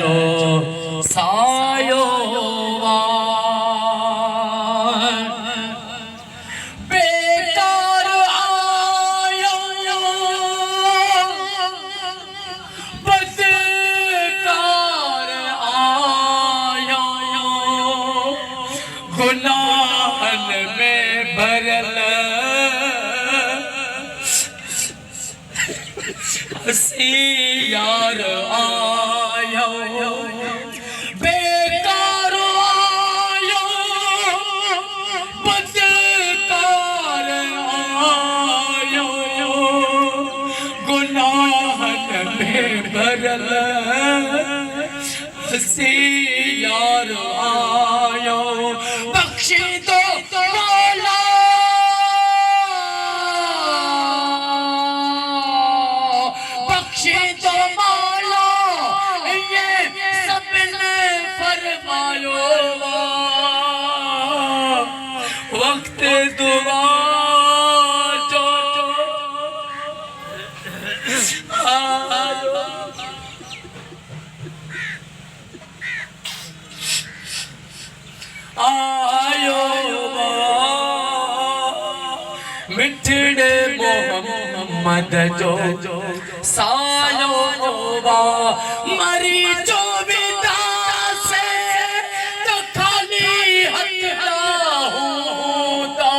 जो सायो बेकार आयो बदकार आयो गुनाहन में भरल हसी यार आयो बेकार आयो बदकार आयो गुनाहन में भरल हसी यार आयो बख्शी दो मौला बख्शी दो मौला ये सबने फरमायो वक्त दुआ जो आयो मिठड़े मोहम्मद जो सायो मरी जो विदा से तो खाली हथ होता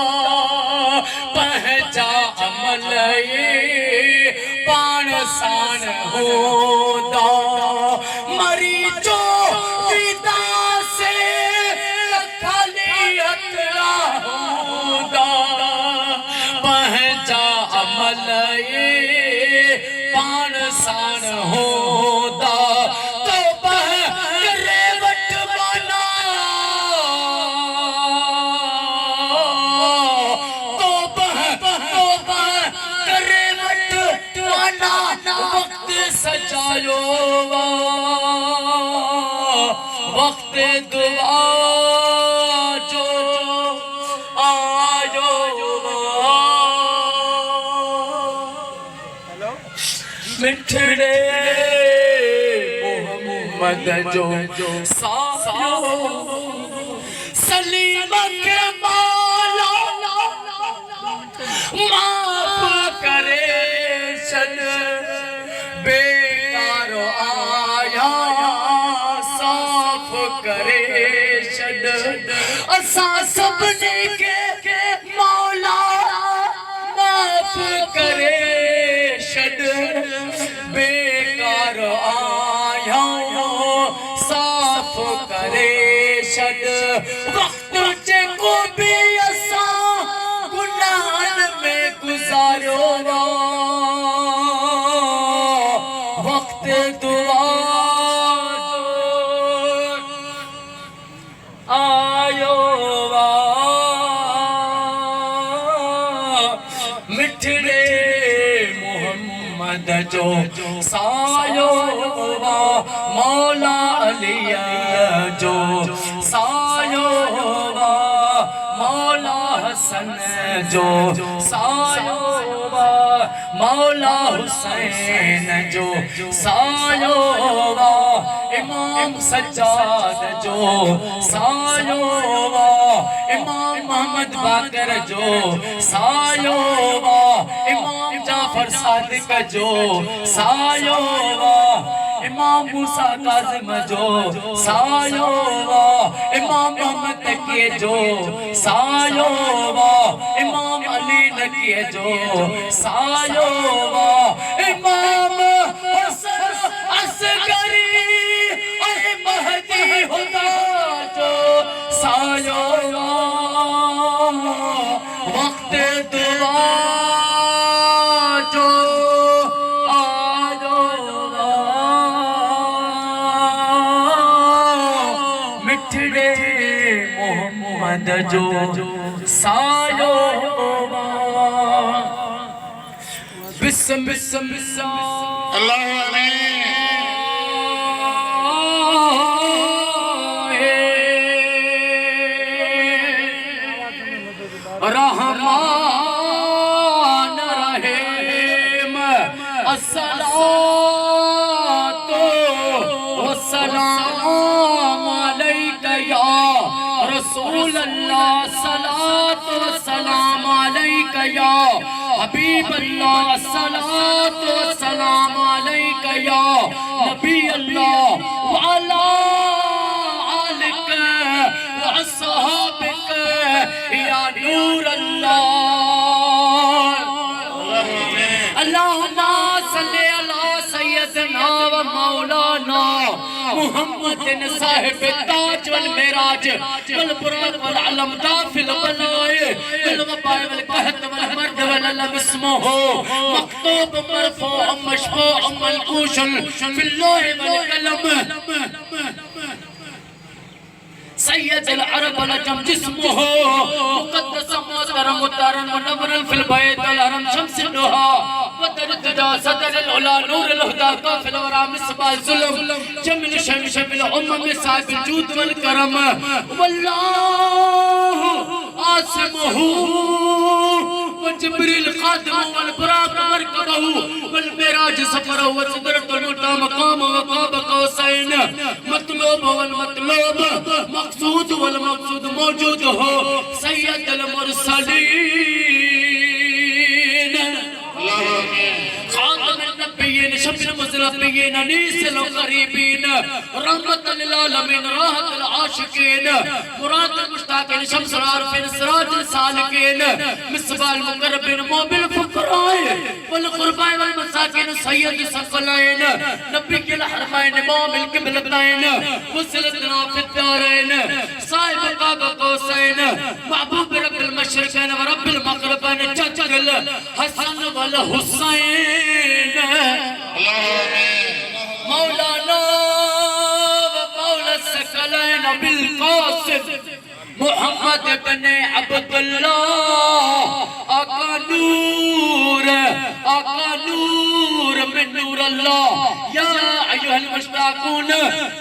पहचा अमल पान सान होता मरी जो विदा से तो खाली हथ होता पहचा अमल पान सान होता तो करे वट बना तो करे वट बना वक्त सजायो वक्त दुआ जो आयो मिठड़े मोहम्मद जो सायो सलीम के मौला माफ करे शन बेकार आया साफ करे शन असा सबने के मौला माफ करे शन बेकार आया साफ करे शन वक्त को भी असा गुनाहन में गुजारो वक्त दुआ आयो मिठड़े मोहम्मद जो सायो मौला अलिया जो सायो मौला हसन जो सायो मौला हुसैन जो सायो इमाम सज्जाद जो सायो इमाम मोहम्मद बाकर जो सायो इमाम जाफर सादिक जो सायो इमाम मूसा काज़िम जो सायो इमाम मोहम्मद तकिए जो सायो इमाम अली नकिए जो सायो इमाम हसन असगरी महदी होता जो सायो वक्त दुआ जो आयो मिठड़े मोहम्मद जो सायो बिस्म बिस्म बिस्म अल्लाह रहमान रहीम अस्सलातो सलाम अलैका या रसूल अल्लाह, सलातो व सलाम अलैका या हबीब अल्लाह, सलातो व सलाम अलैका या नबी अल्लाह, व अला आलिका व अस्हाबिका या नूर अल्लाह। अल्लाहुम्मा सल्ली अला सय्यदना व मौलाना मुहम्मद साहिब ताज वल मिराज वल बुराक वल अलम दाफिल बलाए वल वबाय वल कहत वल मर्द वल लम इसमहु मक्तूब मरफू मशफू मनकूशन फिल लौह वल कलम सैयद अल-अरब वल-अजम जिस्मुहु मुक़द्दस मोहतरम मुतहरम मुनव्वर फिल बैत अल-हरम शम्स दुहा वतरद्दा सदर अल-उला नूर अल-हुदा काफिल वरा मिसबाह ज़ुल्म जमील शमशबिल उम्म साहिब जूद वल करम वल्लाहु आसिमुहु व जिब्रील खादिमु वल बुराक मरकबहु वल मिराज सफरहु व सिदरतुल मुंतहा मकाम व क़ाब क़ौसैन मतलूब वल मतलूब मकसूद वल मकसूद मौजूद हो सैयद अल मुरसलीन खातम नबिय्यीन शफीउल मुज़रबीन अनीसल क़रीबीन रहमतल लिल आलमीन राहतल आशिकीन मुरादुल मुश्ताक़ीन शम्सुल आरिफ़ीन सिराजुल सालिकीन मिसबाह मुक़र्रबीन मोबिल फ़ुक़राए वल ग़ुरबाए वल मसाकीन सय्यद सक़लैन नबी के हरमैन मोबिल क़िबलतैन वसिलतना फ़िद दारैन साहिब काब क़ौसैन महबूब रब्बिल मशरिक़ैन व रब्बिल मग़रिबैन चचल हसन वल हुसैन मौलाना व मौला सकलैन बिल क़ासिम मुहम्मद बिन अब्दुल्लाह आका नूर मिन नूर अल्लाह या अय्युहल मुश्ताक़ून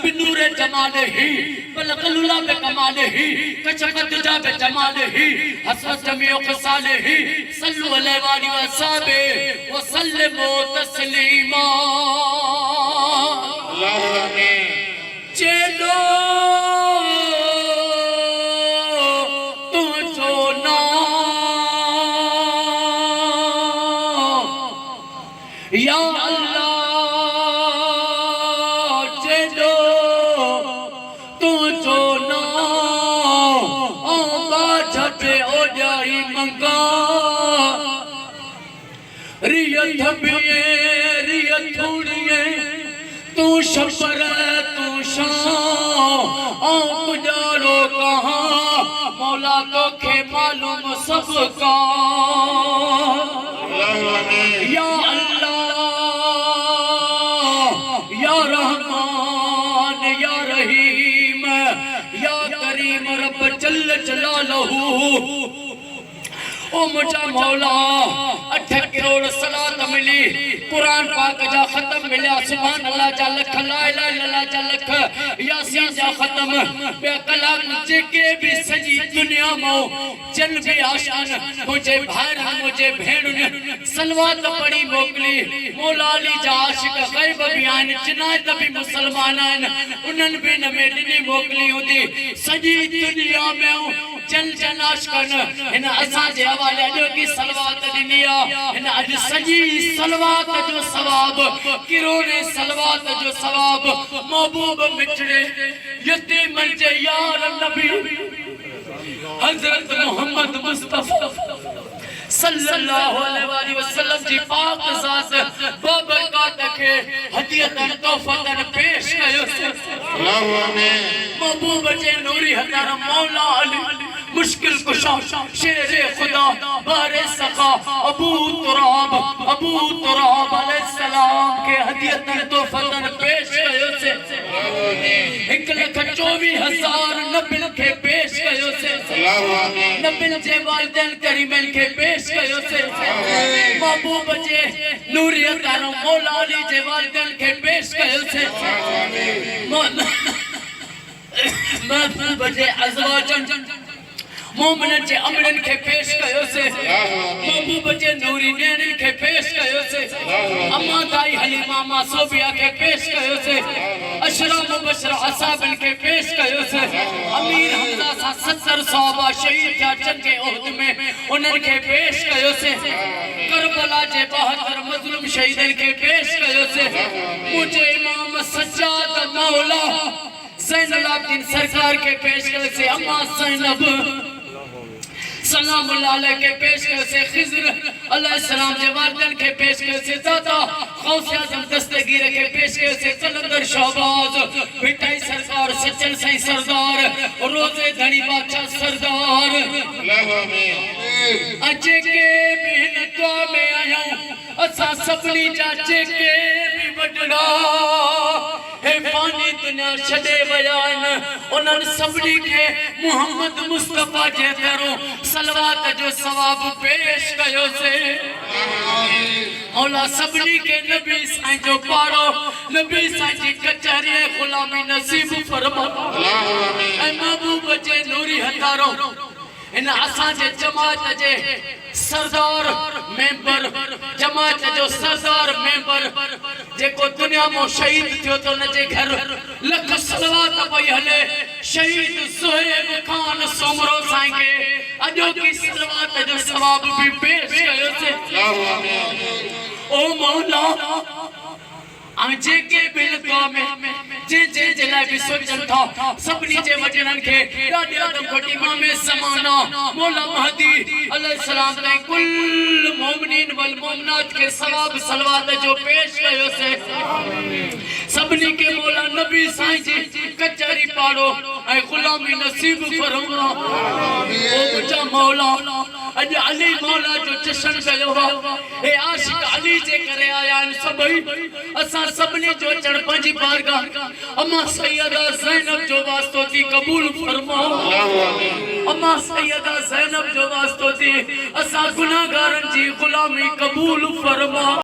बिनूर जमालिही बलगलुला बिकमालिही कशफत जा बिजमालिही हसरत जमीउ ख़िसालिही सल्लु अलैहि व सल्लम व सल्लिमू तस्लीमा। चलो या अल्लाह चलो तू जो ना आगा झटे ओ जाई मंगा रियत बिए रियत थोड़िए तू शबर तू शाह आ गुजारो कहाँ मौला तो खे मालूम सबका या या रहमान या रहीम या करीम रब जल्ल जलालहू ओ मुझा मौला 8 करोड़ सलात मिली कुरान पाक जा खत्म मिला सुभान अल्लाह जा लख ला इलाहा इल्लल्लाह जा लख यासीन जा खत्म बे कलाम जेके भी सजी दुनिया मो जन भी आशान मुझे भाई मुझे भेणुन सलवात पड़ी मोकली मौला अली जा आशिक गैब बयान जिनात भी मुसलमान आन उनन भी न में दी मोकली होती सजी दुनिया में जन जन आशिकन इन असा जे हवाले जो की सलवात दिनिया इन अज सजी सलवात जो सवाब किरोने सलवात जो सवाब महबूब मिठड़े यतीम जे यार नबी हजरत मोहम्मद मुस्तफा सल्लल्लाहु अलैहि वसल्लम जी पाक ज़ात बाबरकात के हदियतन तोहफतन पेश कयो अल्लाहु आमीन महबूब जे नूरी हज़ार मौला अली मुश्किल कुशा शेर खुदा बारे सखा अबू तुराब अलैहिस्सलाम के हदियतन तोहफतन पेश कयो से 1,24,000 नबिन के पेश कयो से नबिन जे वालिदैन करीमन के पेश कयो से महबूब जे नूरी हज़ार मौला अली जे वालिदैन के पेश कयो से महबूब जे अज़वाजन मोमिनन जे अमरन के पेश कयो से महबूब जे नूरी नैनन के पेश कयो से अम्मा दाई हलीमा मासूबिया के पेश कयो से अशरा मुबशरा असाबन के पेश कयो से अमीर हमजा सा 70 सहाबा शहीद थिया जंगे उहद में उन्हन के पेश कयो से करबला जे 72 मजलूम शहीदन के पेश कयो से मुझे इमाम सज्जाद मौला ज़ैनुल आबिदीन सरकार के पेश कयो से अम्मा ज़ैनब सलामुल्लाह अलैह के पेश कयो से खिज़र अलैहिस्सलाम जे वालिदन के पेश कयो से दादा गौसे आज़म दस्तगीर के पेश कयो से कलंदर शहबाज भिटाई सरकार सचल साईं सरदार रोज़े धनी बादशाह सरदार अचे के मेहनतवा में आया असा सबनी जाचे के भी वडड़ा हे पानी दुनिया छड़े बयान उन्हन सबनी के मोहम्मद मुस्तफा जे दरो सलवात जो सवाब पेश कयो से मौला सबनी के नबी साईं जो पारो नबी साईं जी कचहरी गुलामी नसीब फरमा ऐ महबूब जे नूरी हथारो इन असा जे जमात जे सरदार मेंबर जमात जो सरदार मेंबर जेको दुनिया में शहीद थियो तो न जे घर लख सलवात पई हले शहीद सुहेब खान सोमरो साईं के अजो की सलवात जो सवाब भी पेश कयो से ओ मौला आजे के बिलवा में जे ला भी सोचन था सबनी जे वजनन के ॾाढी आदम घटी इमाम ज़माना मौला महदी अलैहिस्सलाम ने कुल मोमिनीन वल मोमिनात के सवाब सलवात जो पेश कयो से सबनी के मौला नबी साईं जी कचहरी पाड़ो ऐ गुलामी नसीब फरमा ओ मुझा मौला अज अली मौला जो जश्न कयो हे आशिक अली जे करे आया सभई असा सबने जो चढ़ पंजी बारगाह अम्मा सैयदा ज़ैनब जो वास्तो थी कबूल फरमा अम्मा सैयदा ज़ैनब जो वास्तो थी असा गुनाहगारन जी गुलामी कबूल फरमा।